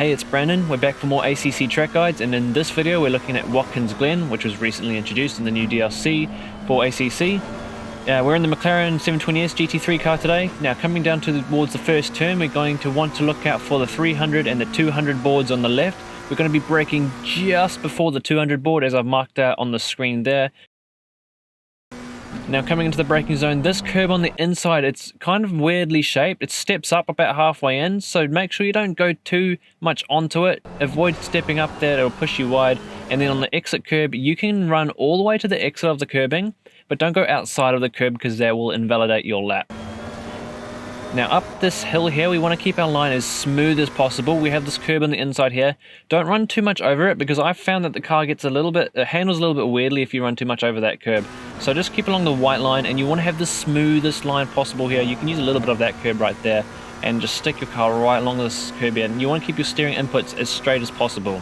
Hey, it's Brandon. We're back for more ACC track guides, and in this video we're looking at Watkins Glen, which was recently introduced in the new DLC for ACC. We're in the McLaren 720S GT3 car today. Now coming down towards the first turn, we're going to want to look out for the 300 and the 200 boards on the left. We're going to be braking just before the 200 board, as I've marked out on the screen there. Now coming into the braking zone, this curb on the inside, it's kind of weirdly shaped. It steps up about halfway in, so make sure you don't go too much onto it. Avoid stepping up there, it'll push you wide. And then on the exit curb, you can run all the way to the exit of the curbing, but don't go outside of the curb because that will invalidate your lap. Now up this hill here, we want to keep our line as smooth as possible. We have this curb on the inside here. Don't run too much over it because I've found that the car gets it handles a little bit weirdly if you run too much over that curb. So just keep along the white line, and you want to have the smoothest line possible here. You can use a little bit of that curb right there and just stick your car right along this curb here. And you want to keep your steering inputs as straight as possible.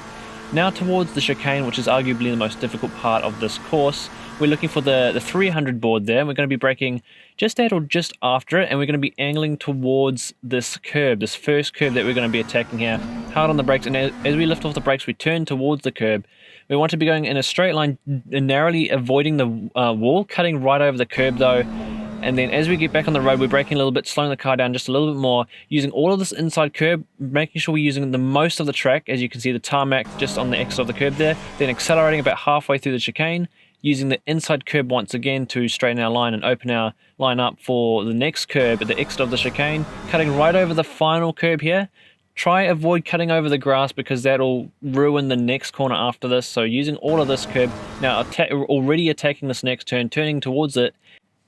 Now towards the chicane, which is arguably the most difficult part of this course, we're looking for the 300 board there. We're going to be braking just at or just after it, and we're going to be angling towards this curb, this first curb that we're going to be attacking here. Hard on the brakes, and as we lift off the brakes, we turn towards the curb. We want to be going in a straight line, narrowly avoiding the wall, cutting right over the curb though. And then as we get back on the road, we're braking a little bit, slowing the car down just a little bit more, using all of this inside curb, making sure we're using the most of the track. As you can see, the tarmac just on the exit of the curb there, then accelerating about halfway through the chicane, using the inside curb once again to straighten our line and open our line up for the next curb at the exit of the chicane, cutting right over the final curb here. Try avoid cutting over the grass because that'll ruin the next corner after this. So using all of this curb, now already attacking this next turn, turning towards it.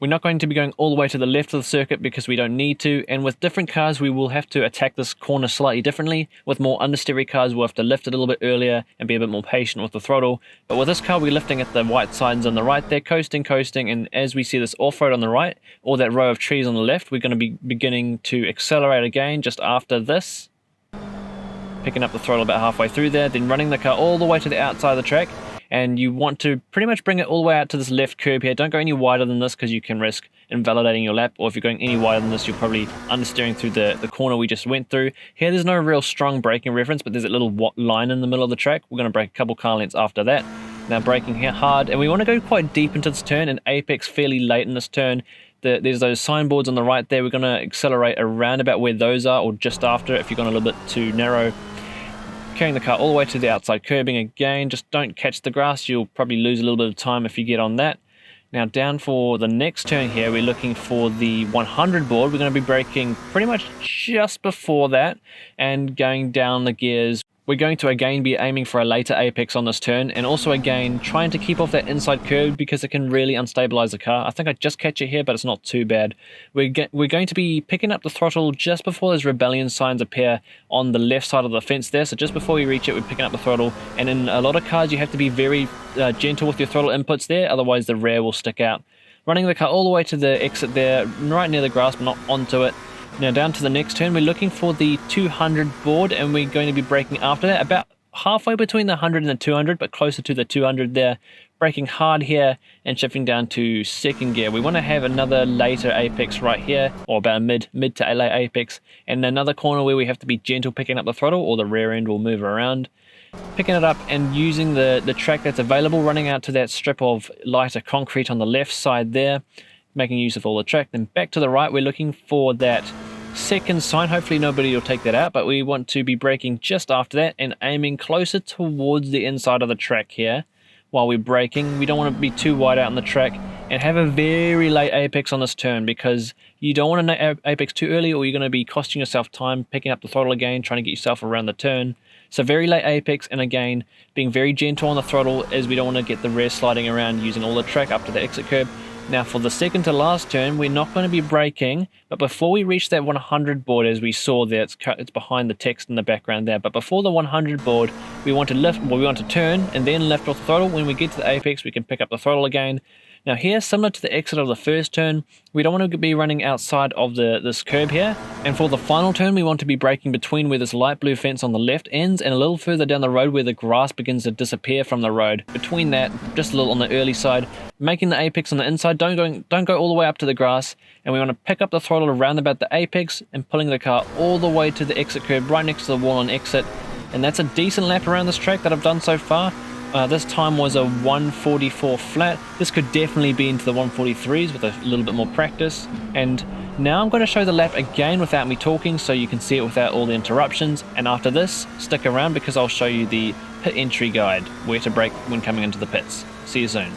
We're not going to be going all the way to the left of the circuit because we don't need to, and with different cars we will have to attack this corner slightly differently. With more understeery cars we'll have to lift it a little bit earlier and be a bit more patient with the throttle. But with this car we're lifting at the white signs on the right there, coasting, and as we see this off-road on the right, or that row of trees on the left, we're going to be beginning to accelerate again just after this. Picking up the throttle about halfway through there, then running the car all the way to the outside of the track. And you want to pretty much bring it all the way out to this left curb here. Don't go any wider than this because you can risk invalidating your lap, or if you're going any wider than this you're probably understeering through the corner we just went through. Here there's no real strong braking reference, but there's a little line in the middle of the track. We're going to brake a couple car lengths after that. Now braking here hard, and we want to go quite deep into this turn and apex fairly late in this turn. There's those signboards on the right there. We're going to accelerate around about where those are, or just after if you're going a little bit too narrow. Carrying the car all the way to the outside curbing again. Just don't catch the grass, you'll probably lose a little bit of time if you get on that. Now down for the next turn here, we're looking for the 100 board. We're going to be braking pretty much just before that and going down the gears. We're going to again be aiming for a later apex on this turn, and also again trying to keep off that inside curb because it can really unstabilize the car. I think I just catch it here, but it's not too bad. We're going to be picking up the throttle just before those rebellion signs appear on the left side of the fence there. So just before we reach it, we're picking up the throttle, and in a lot of cars you have to be very gentle with your throttle inputs there, otherwise the rear will stick out. Running the car all the way to the exit there, right near the grass but not onto it. Now down to the next turn, we're looking for the 200 board, and we're going to be braking after that, about halfway between the 100 and the 200, but closer to the 200 there. Braking hard here and shifting down to second gear. We want to have another later apex right here, or about a mid to late apex, and another corner where we have to be gentle picking up the throttle, or the rear end will move around. Picking it up and using the track that's available, running out to that strip of lighter concrete on the left side there, making use of all the track. Then back to the right, we're looking for that second sign. Hopefully nobody will take that out, but we want to be braking just after that and aiming closer towards the inside of the track here while we're braking. We don't want to be too wide out on the track, and have a very late apex on this turn because you don't want to apex too early, or you're going to be costing yourself time picking up the throttle again, trying to get yourself around the turn. So very late apex, and again being very gentle on the throttle as we don't want to get the rear sliding around, using all the track up to the exit curb. Now for the second to last turn, we're not going to be braking, but before we reach that 100 board, as we saw there, it's behind the text in the background there, but before the 100 board, we want to turn and then lift off the throttle. When we get to the apex, we can pick up the throttle again. Now here, similar to the exit of the first turn, we don't want to be running outside of this curb here. And for the final turn, we want to be braking between where this light blue fence on the left ends and a little further down the road where the grass begins to disappear from the road. Between that, just a little on the early side, making the apex on the inside, don't go all the way up to the grass. And we want to pick up the throttle around about the apex and pulling the car all the way to the exit curb, right next to the wall on exit. and that's a decent lap around this track that I've done so far. This time was a 144 flat. This could definitely be into the 143s with a little bit more practice. And now I'm going to show the lap again without me talking so you can see it without all the interruptions. And after this, stick around because I'll show you the pit entry guide, where to brake when coming into the pits. See you soon.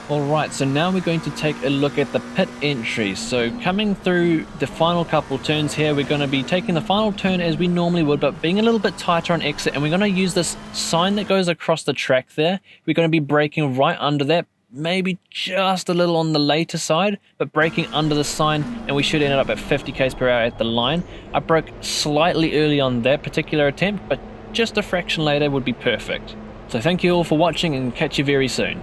Alright, so now we're going to take a look at the pit entry. So coming through the final couple turns here, we're going to be taking the final turn as we normally would, but being a little bit tighter on exit, and we're going to use this sign that goes across the track there. We're going to be braking right under that, maybe just a little on the later side, but braking under the sign, and we should end up at 50 km per hour at the line. I broke slightly early on that particular attempt, but just a fraction later would be perfect. So thank you all for watching, and catch you very soon.